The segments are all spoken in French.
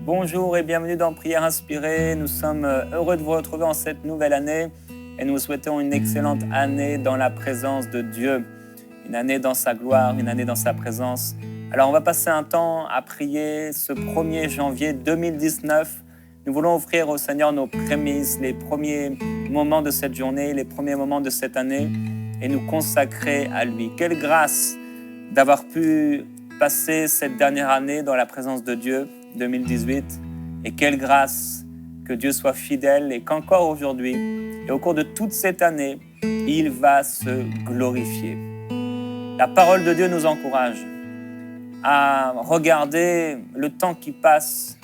Bonjour et bienvenue dans Prière Inspirée. Nous sommes heureux de vous retrouver en cette nouvelle année et nous vous souhaitons une excellente année dans la présence de Dieu. Une année dans sa gloire, une année dans sa présence. Alors on va passer un temps à prier ce 1er janvier 2019. Nous voulons offrir au Seigneur nos prémices, les premiers moments de cette journée, les premiers moments de cette année et nous consacrer à lui. Quelle grâce d'avoir pu passer cette dernière année dans la présence de Dieu, 2018, et quelle grâce que Dieu soit fidèle et qu'encore aujourd'hui, et au cours de toute cette année, il va se glorifier. La parole de Dieu nous encourage à regarder le temps qui passe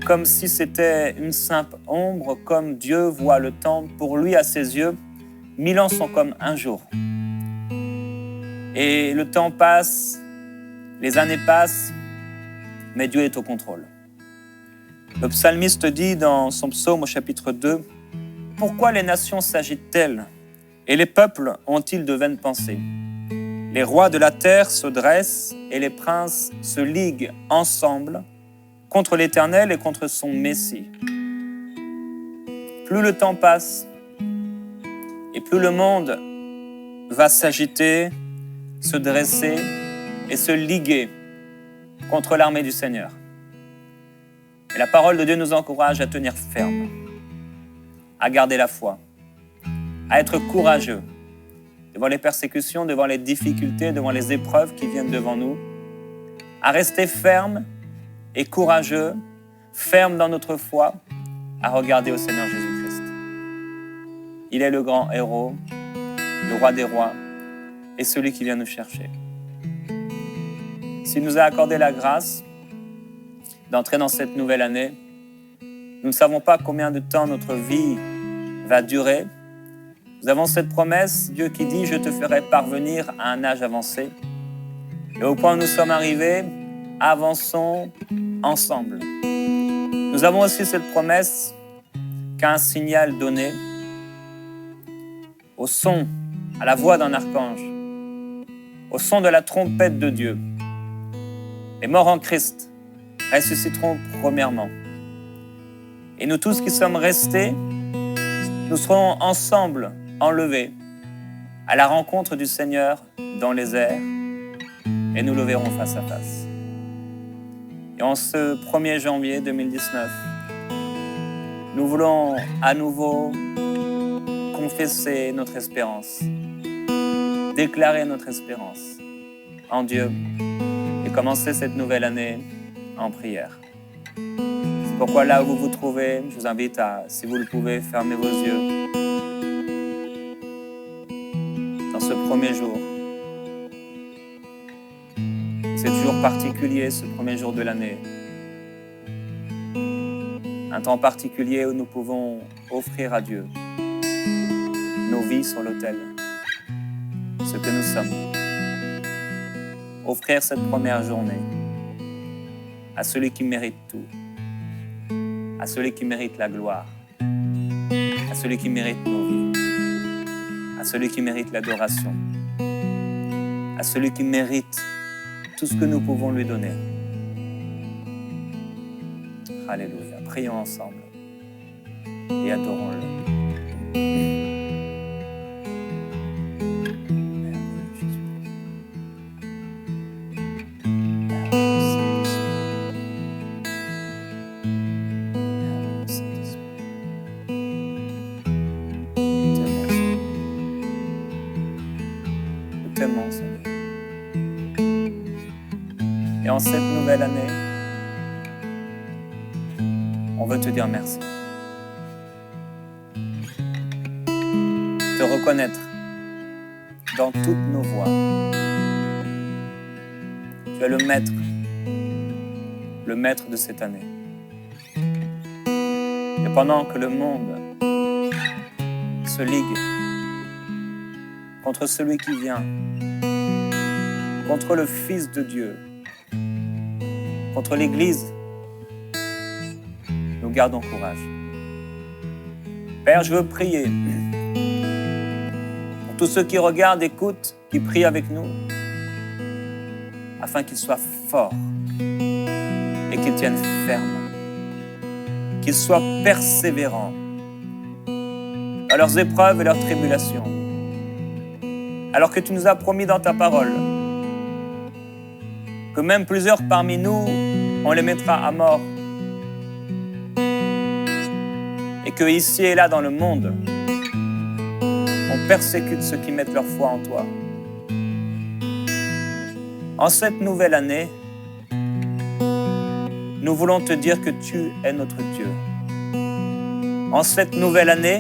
comme si c'était une simple ombre, comme Dieu voit le temps. Pour lui, à ses yeux, 1000 ans sont comme un jour. Et le temps passe, les années passent, mais Dieu est au contrôle. Le psalmiste dit dans son psaume au chapitre 2, « Pourquoi les nations s'agitent-elles et les peuples ont-ils de vaines pensées ? Les rois de la terre se dressent et les princes se liguent ensemble contre l'Éternel et contre son Messie. » Plus le temps passe et plus le monde va s'agiter, se dresser et se liguer contre l'armée du Seigneur. Et la parole de Dieu nous encourage à tenir ferme, à garder la foi, à être courageux devant les persécutions, devant les difficultés, devant les épreuves qui viennent devant nous, à rester ferme et courageux, ferme dans notre foi, à regarder au Seigneur Jésus-Christ. Il est le grand héros, le roi des rois et celui qui vient nous chercher. S'il nous a accordé la grâce d'entrer dans cette nouvelle année, nous ne savons pas combien de temps notre vie va durer. Nous avons cette promesse, Dieu qui dit « Je te ferai parvenir à un âge avancé ». Et au point où nous sommes arrivés, avançons ensemble. Nous avons aussi cette promesse qu'à un signal donné, au son, à la voix d'un archange, au son de la trompette de Dieu, les morts en Christ ressusciteront premièrement. Et nous tous qui sommes restés, nous serons ensemble enlevés à la rencontre du Seigneur dans les airs et nous le verrons face à face. Et en ce 1er janvier 2019, nous voulons à nouveau confesser notre espérance, déclarer notre espérance en Dieu et commencer cette nouvelle année en prière. C'est pourquoi là où vous vous trouvez, je vous invite à, si vous le pouvez, fermer vos yeux dans ce 1er jour. C'est jour particulier, ce 1er jour de l'année. Un temps particulier où nous pouvons offrir à Dieu nos vies sur l'autel, ce que nous sommes. Offrir cette première journée à celui qui mérite tout, à celui qui mérite la gloire, à celui qui mérite nos vies, à celui qui mérite l'adoration, à celui qui mérite tout ce que nous pouvons lui donner. Alléluia. Prions ensemble et adorons-le. Et en cette nouvelle année, on veut te dire merci. Te reconnaître dans toutes nos voies. Tu es le maître de cette année. Et pendant que le monde se ligue contre celui qui vient, contre le Fils de Dieu, contre l'Église, nous gardons courage. Père, je veux prier pour tous ceux qui regardent, écoutent, qui prient avec nous, afin qu'ils soient forts et qu'ils tiennent ferme qu'ils soient persévérants dans leurs épreuves et leurs tribulations. Alors que tu nous as promis dans ta parole que même plusieurs parmi nous, on les mettra à mort. Et que ici et là dans le monde, on persécute ceux qui mettent leur foi en toi. En cette nouvelle année, nous voulons te dire que tu es notre Dieu. En cette nouvelle année,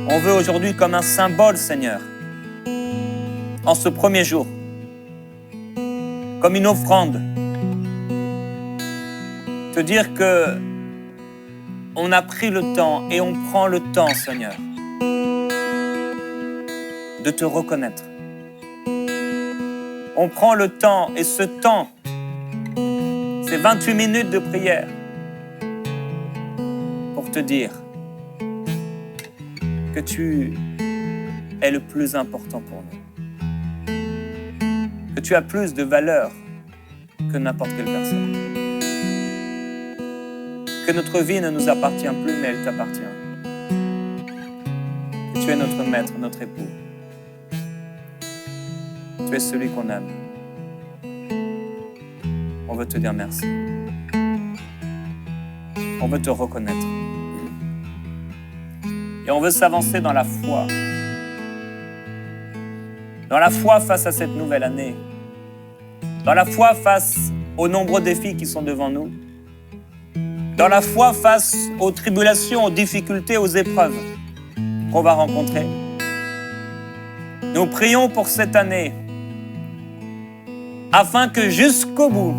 on veut aujourd'hui comme un symbole, Seigneur, en ce premier jour, comme une offrande, te dire que on a pris le temps et on prend le temps, Seigneur, de te reconnaître. On prend le temps et ce temps, c'est 28 minutes de prière pour te dire que tu es le plus important pour nous. Que tu as plus de valeur que n'importe quelle personne. Que notre vie ne nous appartient plus, mais elle t'appartient. Que tu es notre maître, notre époux. Tu es celui qu'on aime. On veut te dire merci. On veut te reconnaître. Et on veut s'avancer dans la foi. Dans la foi face à cette nouvelle année. Dans la foi face aux nombreux défis qui sont devant nous. Dans la foi face aux tribulations, aux difficultés, aux épreuves qu'on va rencontrer. Nous prions pour cette année afin que jusqu'au bout,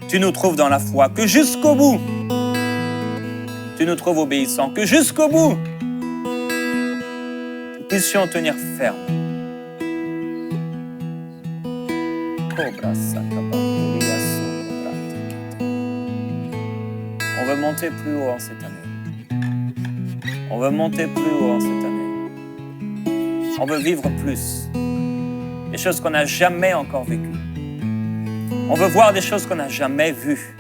tu nous trouves dans la foi, que jusqu'au bout, tu nous trouves obéissants, que jusqu'au bout, nous puissions tenir ferme. On veut monter plus haut en cette année. On veut monter plus haut en cette année. On veut vivre plus. Des choses qu'on n'a jamais encore vécues. On veut voir des choses qu'on n'a jamais vues.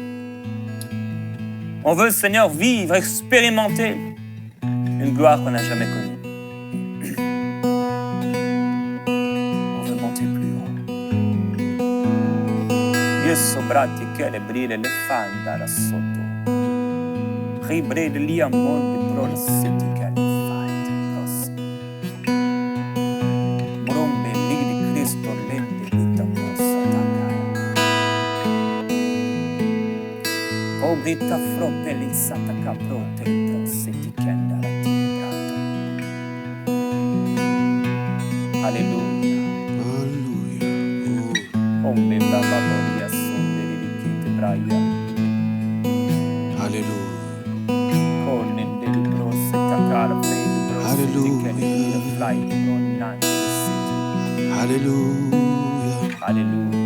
On veut, Seigneur, vivre, expérimenter une gloire qu'on n'a jamais connue. On veut monter plus haut. Yesu brati che le brille le fanda là sotto. Ribrede lì a monte pro la city che le fai prosi. Brombe lì di Cristo lende vita prosa takaya. Obrita froppe lì sata caprote pro city che andara tibrata. Alleluia. Alléluia. Ombe baba boria sonde di kite braia. Alléluia. Alléluia. Alléluia.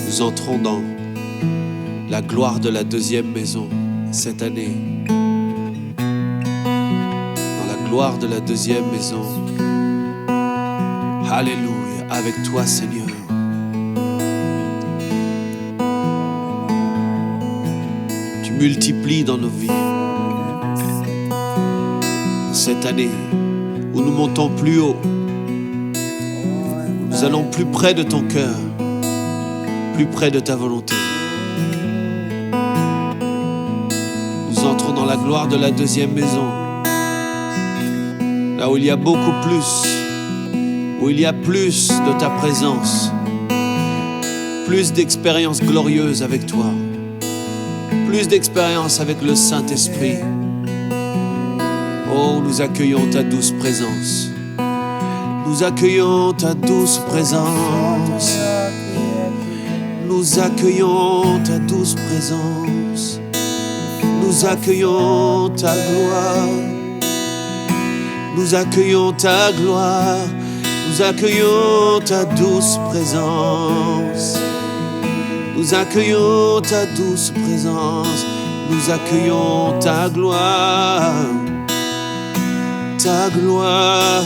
Nous entrons dans la gloire de la deuxième maison cette année. Dans la gloire de la deuxième maison. Alléluia. Avec toi, Seigneur. Tu multiplies dans nos vies. Cette année où nous montons plus haut, nous allons plus près de ton cœur, plus près de ta volonté. Nous entrons dans la gloire de la deuxième maison, là où il y a beaucoup plus, où il y a plus de ta présence, plus d'expériences glorieuses avec toi, plus d'expériences avec le Saint-Esprit. Oh, nous accueillons ta douce présence. Nous accueillons ta douce présence. Nous accueillons ta douce présence. Nous accueillons ta gloire. Nous accueillons ta gloire. Nous accueillons ta douce présence. Nous accueillons ta douce présence. Nous accueillons ta gloire. Ta gloire,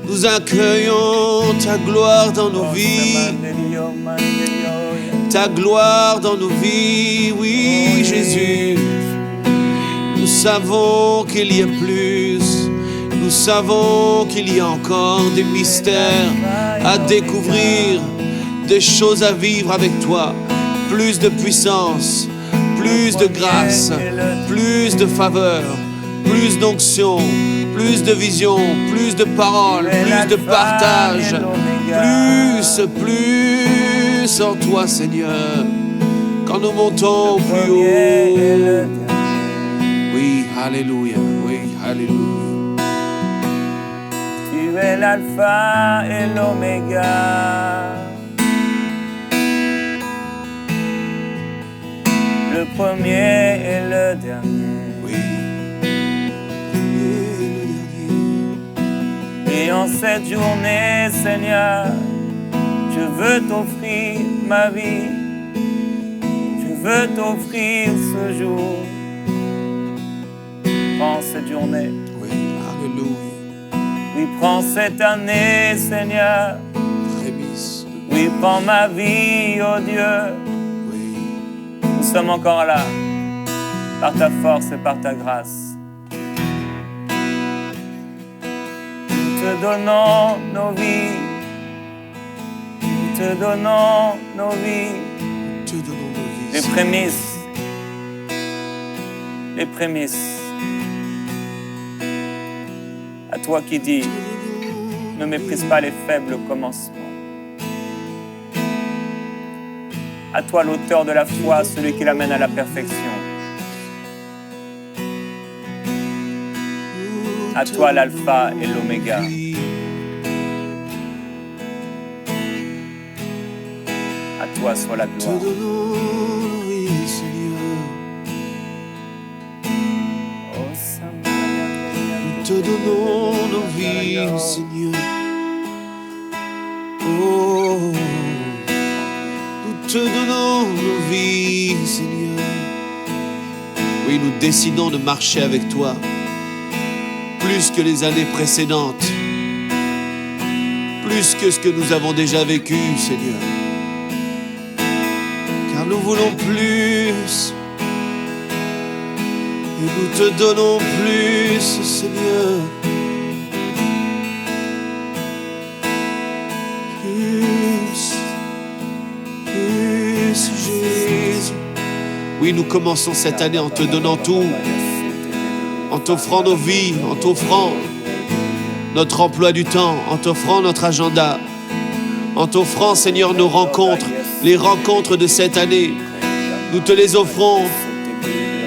nous accueillons ta gloire dans nos vies, ta gloire dans nos vies. Oui, Jésus, nous savons qu'il y a plus. Nous savons qu'il y a encore des mystères à découvrir, des choses à vivre avec toi. Plus de puissance, plus de grâce, plus de faveur, plus d'onction, plus de vision, plus de paroles, plus de partage, plus en toi, Seigneur. Quand nous montons plus haut. Oui, alléluia, oui, alléluia. Tu es l'alpha et l'oméga, le premier et le dernier. Oui, le dernier. Et en cette journée, Seigneur, je veux t'offrir ma vie. Je veux t'offrir ce jour. Prends cette journée. Oui, alléluia. Oui, prends cette année, Seigneur. Frémisse. Oui, prends ma vie, oh Dieu. Oui, Nous sommes encore là, par ta force et par ta grâce. Nous te donnons nos vies. Nous te donnons nos vies. te donnons nos vies. Les prémices. Les prémices. À toi qui dis, ne méprise pas les faibles commencements. À toi l'auteur de la foi, celui qui l'amène à la perfection. À toi l'alpha et l'oméga. À toi soit la Te gloire. donnons nos vies, Seigneur. Nous te donnons nos vies, Seigneur. Oh, nous te donnons nos vies, Seigneur. Oui, nous décidons de marcher avec toi plus que les années précédentes, plus que ce que nous avons déjà vécu, Seigneur. Car nous voulons plus. Et nous te donnons plus, Seigneur. Plus, Jésus. Oui, nous commençons cette année en te donnant tout, en t'offrant nos vies, en t'offrant notre emploi du temps, en t'offrant notre agenda, en t'offrant, Seigneur, nos rencontres, les rencontres de cette année. Nous te les offrons.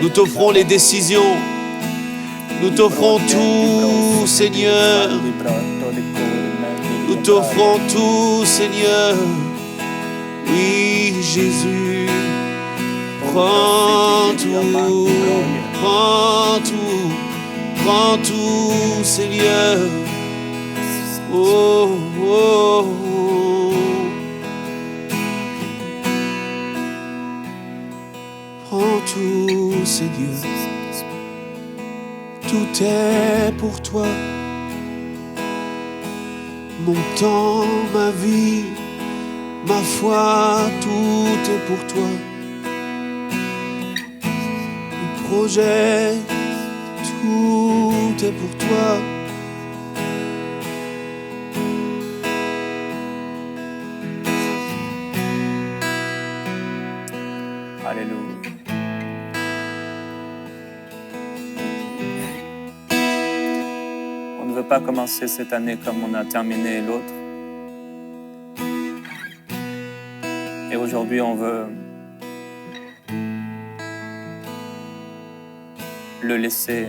Nous t'offrons les décisions. Nous t'offrons tout, Seigneur. Nous t'offrons tout, Seigneur. Oui, Jésus. Prends tout, prends tout, prends tout, Seigneur. Oh, oh, oh. Prends tout, Seigneur. Tout est pour toi. Mon temps, ma vie, ma foi, tout est pour toi. Mes projets, tout est pour toi. Alléluia. On ne veut pas commencer cette année comme on a terminé l'autre. Et aujourd'hui, on veut le laisser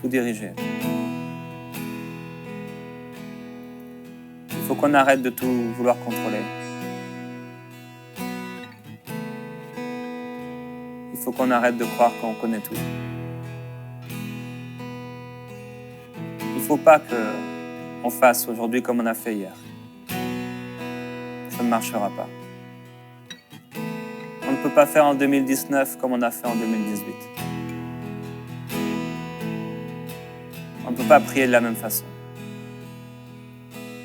tout diriger. Il faut qu'on arrête de tout vouloir contrôler. Il faut qu'on arrête de croire qu'on connaît tout. Il ne faut pas qu'on fasse aujourd'hui comme on a fait hier. Ça ne marchera pas. On ne peut pas faire en 2019 comme on a fait en 2018. On ne peut pas prier de la même façon.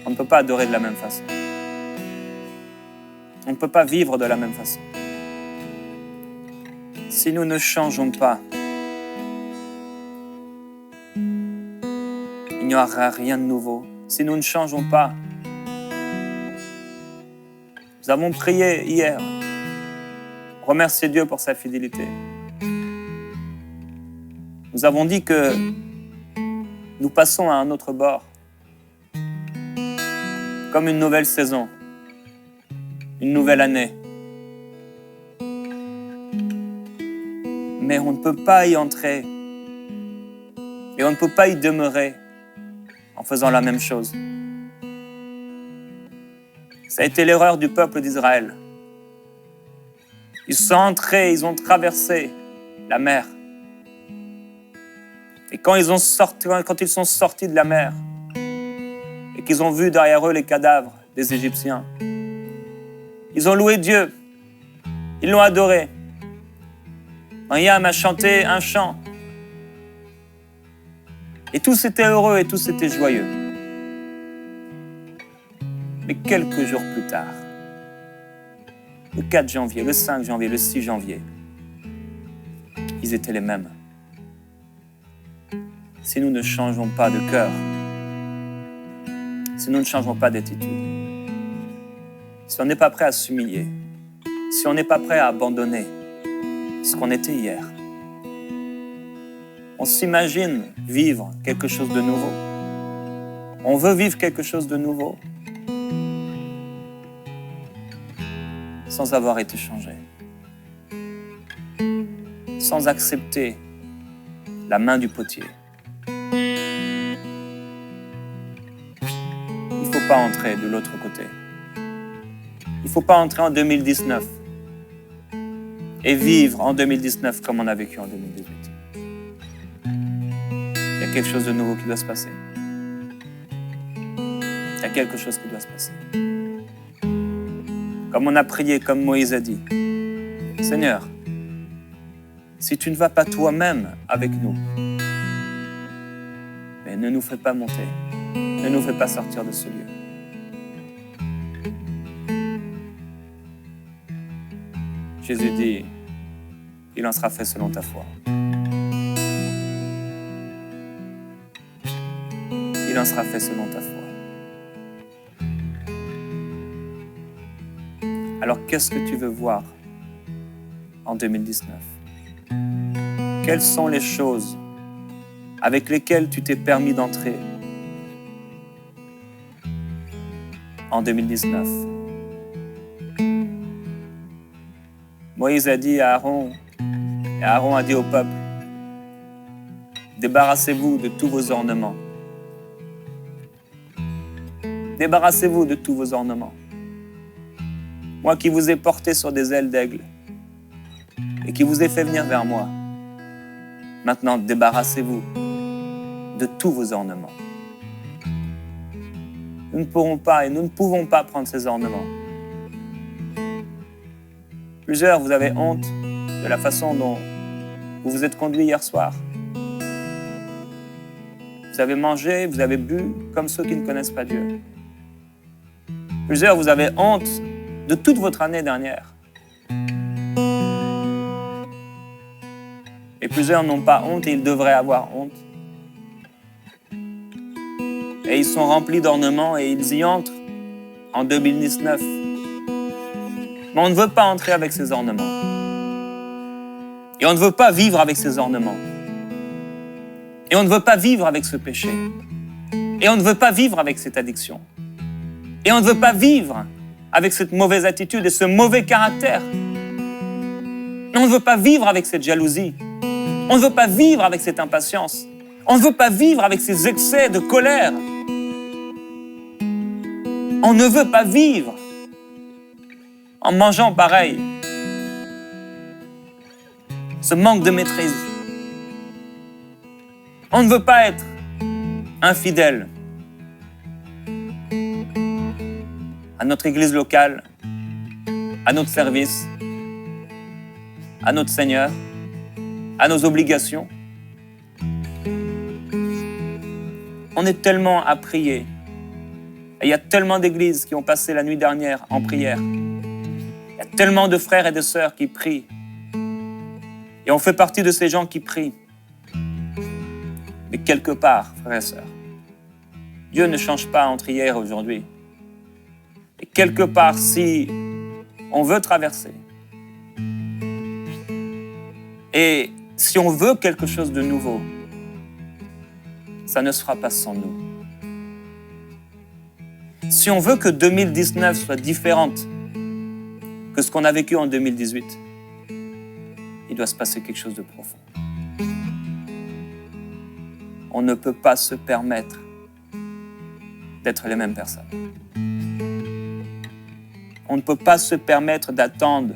On ne peut pas adorer de la même façon. On ne peut pas vivre de la même façon. Si nous ne changeons pas, il n'y aura rien de nouveau. Si nous ne changeons pas, nous avons prié hier, remercier Dieu pour sa fidélité. Nous avons dit que nous passons à un autre bord, comme une nouvelle saison, une nouvelle année. Mais on ne peut pas y entrer et on ne peut pas y demeurer en faisant la même chose. Ça a été l'erreur du peuple d'Israël. Ils sont entrés, ils ont traversé la mer. Et quand ils sont sortis de la mer et qu'ils ont vu derrière eux les cadavres des Égyptiens, ils ont loué Dieu, ils l'ont adoré. Mariam a chanté un chant. Et tous étaient heureux et tous étaient joyeux. Mais quelques jours plus tard, le 4 janvier, le 5 janvier, le 6 janvier, ils étaient les mêmes. Si nous ne changeons pas de cœur, si nous ne changeons pas d'attitude, si on n'est pas prêt à s'humilier, si on n'est pas prêt à abandonner ce qu'on était hier, on s'imagine vivre quelque chose de nouveau. On veut vivre quelque chose de nouveau sans avoir été changé, sans accepter la main du potier. Il ne faut pas entrer de l'autre côté. Il ne faut pas entrer en 2019 et vivre en 2019 comme on a vécu en 2018. Il y a quelque chose de nouveau qui doit se passer. Il y a quelque chose qui doit se passer. Comme on a prié, comme Moïse a dit, Seigneur, si tu ne vas pas toi-même avec nous, mais ne nous fais pas monter, ne nous fais pas sortir de ce lieu. Jésus dit, il en sera fait selon ta foi. Il en sera fait selon ta foi. Alors qu'est-ce que tu veux voir en 2019? Quelles sont les choses avec lesquelles tu t'es permis d'entrer en 2019? Moïse a dit à Aaron, et Aaron a dit au peuple, débarrassez-vous de tous vos ornements. Débarrassez-vous de tous vos ornements. Moi qui vous ai porté sur des ailes d'aigle et qui vous ai fait venir vers moi, maintenant débarrassez-vous de tous vos ornements. Nous ne pourrons pas et nous ne pouvons pas prendre ces ornements. Plusieurs, vous avez honte de la façon dont vous vous êtes conduits hier soir. Vous avez mangé, vous avez bu comme ceux qui ne connaissent pas Dieu. Plusieurs, vous avez honte de toute votre année dernière. Et plusieurs n'ont pas honte et ils devraient avoir honte. Et ils sont remplis d'ornements et ils y entrent en 2019. Mais on ne veut pas entrer avec ces ornements. Et on ne veut pas vivre avec ces ornements. Et on ne veut pas vivre avec ce péché. Et on ne veut pas vivre avec cette addiction. Et on ne veut pas vivre avec cette mauvaise attitude et ce mauvais caractère. On ne veut pas vivre avec cette jalousie. On ne veut pas vivre avec cette impatience. On ne veut pas vivre avec ces excès de colère. On ne veut pas vivre en mangeant pareil. Ce manque de maîtrise. On ne veut pas être infidèle à notre église locale, à notre service, à notre Seigneur, à nos obligations. On est tellement à prier. Et il y a tellement d'églises qui ont passé la nuit dernière en prière. Il y a tellement de frères et de sœurs qui prient. Et on fait partie de ces gens qui prient. Mais quelque part, frères et sœurs, Dieu ne change pas entre hier et aujourd'hui. Et quelque part, si on veut traverser, et si on veut quelque chose de nouveau, ça ne se fera pas sans nous. Si on veut que 2019 soit différente que ce qu'on a vécu en 2018, il doit se passer quelque chose de profond. On ne peut pas se permettre d'être les mêmes personnes. On ne peut pas se permettre d'attendre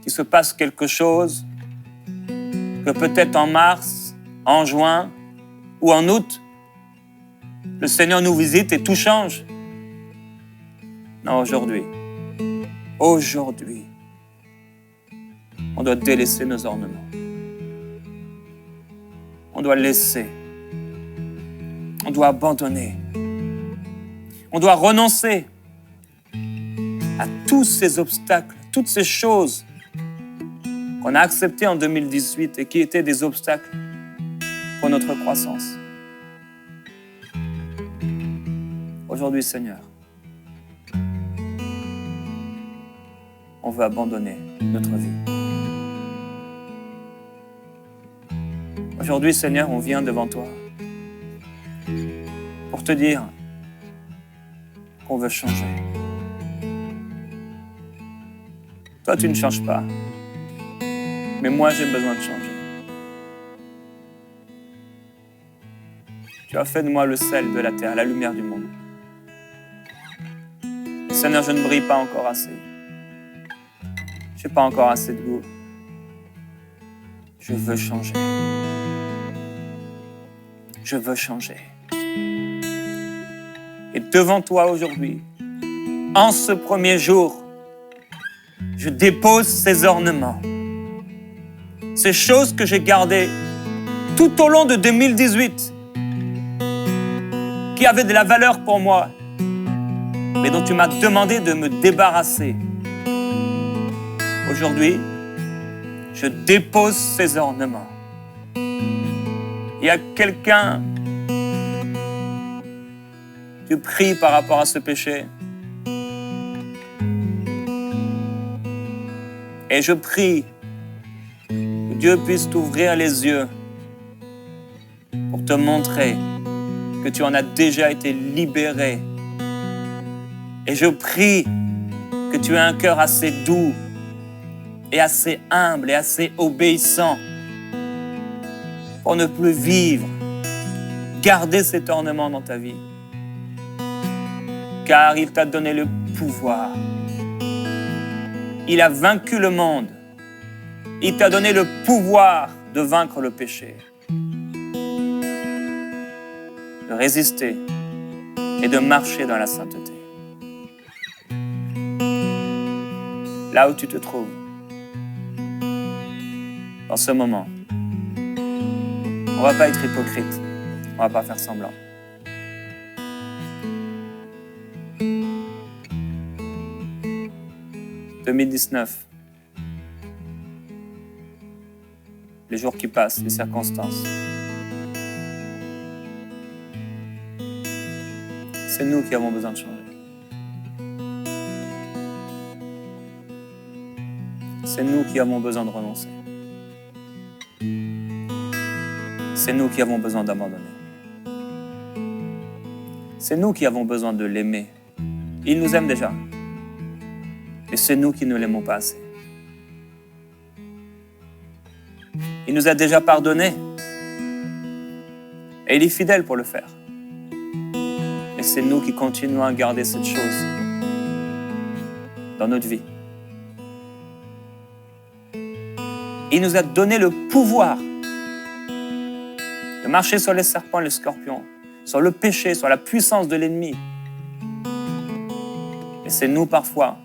qu'il se passe quelque chose, que peut-être en mars, en juin ou en août, le Seigneur nous visite et tout change. Non, aujourd'hui, on doit délaisser nos ornements. On doit laisser. On doit abandonner. On doit renoncer à tous ces obstacles, toutes ces choses qu'on a acceptées en 2018 et qui étaient des obstacles pour notre croissance. Aujourd'hui, Seigneur, on veut abandonner notre vie. Aujourd'hui, Seigneur, on vient devant toi pour te dire qu'on veut changer. Toi, tu ne changes pas, mais moi, j'ai besoin de changer. Tu as fait de moi le sel de la terre, la lumière du monde. Et Seigneur, je ne brille pas encore assez. Je n'ai pas encore assez de goût. Je veux changer. Je veux changer. Et devant toi aujourd'hui, en ce premier jour, je dépose ces ornements, ces choses que j'ai gardées tout au long de 2018, qui avaient de la valeur pour moi, mais dont tu m'as demandé de me débarrasser. Aujourd'hui, je dépose ces ornements. Il y a quelqu'un, tu pries par rapport à ce péché. Et je prie que Dieu puisse t'ouvrir les yeux pour te montrer que tu en as déjà été libéré. Et je prie que tu aies un cœur assez doux et assez humble et assez obéissant pour ne plus vivre, garder cet ornement dans ta vie. Car il t'a donné le pouvoir. Il a vaincu le monde. Il t'a donné le pouvoir de vaincre le péché, de résister et de marcher dans la sainteté. Là où tu te trouves, dans ce moment, on ne va pas être hypocrite, on ne va pas faire semblant. « 2019, les jours qui passent, les circonstances. C'est nous qui avons besoin de changer. C'est nous qui avons besoin de renoncer. C'est nous qui avons besoin d'abandonner. C'est nous qui avons besoin de l'aimer. Il nous aime déjà. Et c'est nous qui ne l'aimons pas assez. Il nous a déjà pardonné. Et il est fidèle pour le faire. Et c'est nous qui continuons à garder cette chose dans notre vie. Il nous a donné le pouvoir de marcher sur les serpents et les scorpions, sur le péché, sur la puissance de l'ennemi. Et c'est nous parfois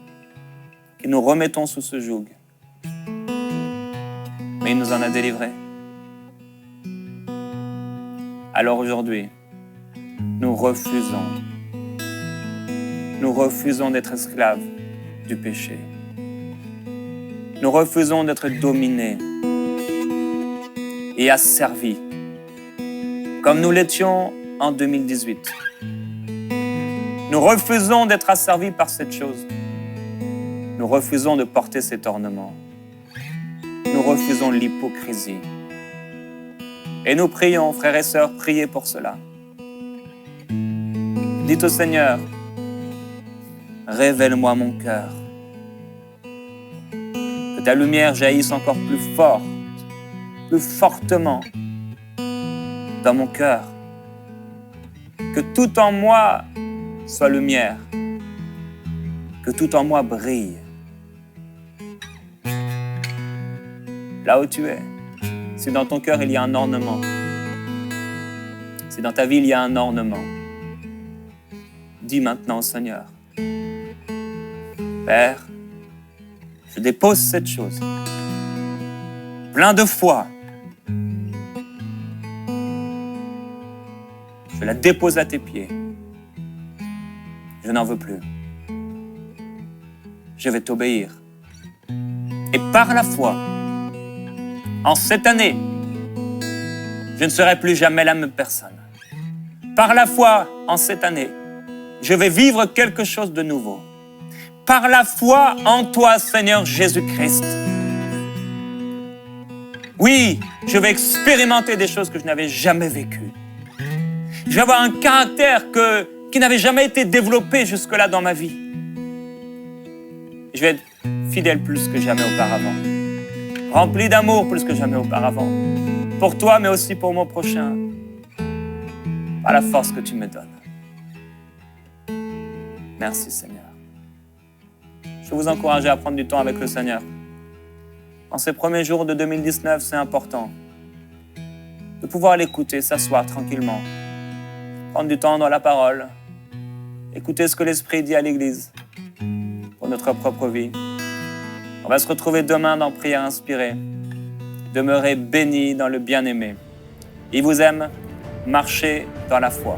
qui nous remettons sous ce joug. Mais il nous en a délivrés. Alors aujourd'hui, nous refusons d'être esclaves du péché. Nous refusons d'être dominés et asservis, comme nous l'étions en 2018. Nous refusons d'être asservis par cette chose. Nous refusons de porter cet ornement. Nous refusons l'hypocrisie. Et nous prions, frères et sœurs, priez pour cela. Dites au Seigneur, révèle-moi mon cœur. Que ta lumière jaillisse encore plus fort, plus fortement dans mon cœur. Que tout en moi soit lumière. Que tout en moi brille. Là où tu es, si dans ton cœur il y a un ornement, si dans ta vie il y a un ornement, dis maintenant au Seigneur, Père, je dépose cette chose, plein de foi. Je la dépose à tes pieds. Je n'en veux plus. Je vais t'obéir. Et par la foi, en cette année, je ne serai plus jamais la même personne. Par la foi, en cette année, je vais vivre quelque chose de nouveau. Par la foi en toi, Seigneur Jésus-Christ. Oui, je vais expérimenter des choses que je n'avais jamais vécues. Je vais avoir un caractère qui n'avait jamais été développé jusque-là dans ma vie. Je vais être fidèle plus que jamais auparavant. Rempli d'amour plus que jamais auparavant. Pour toi, mais aussi pour mon prochain. Par la force que tu me donnes. Merci, Seigneur. Je vous encourage à prendre du temps avec le Seigneur. En ces premiers jours de 2019, c'est important de pouvoir l'écouter, s'asseoir tranquillement, prendre du temps dans la parole, écouter ce que l'Esprit dit à l'Église pour notre propre vie. On va se retrouver demain dans Prière inspirée. Demeurez bénis dans le bien-aimé. Il vous aime, marchez dans la foi.